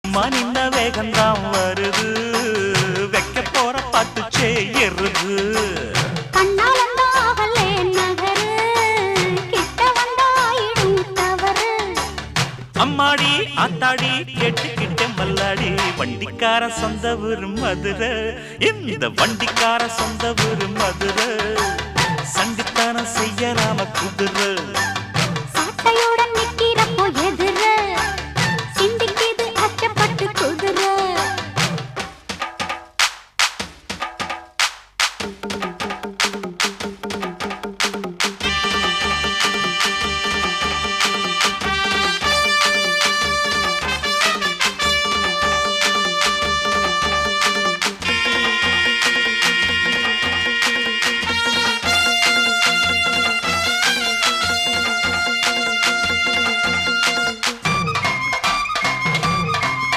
மனித வேகந்தான் வருது வைக்க போற பாட்டு செய்யறது அம்மாடி ஆத்தாடி கேட்டுக்கிட்டே மல்லாடி வண்டிக்கார சொந்த ஊரு மதுரை இந்த வண்டிக்கார சொந்த ஊரு மதுரை சண்டித்தனம் செய்யறாம குதிரை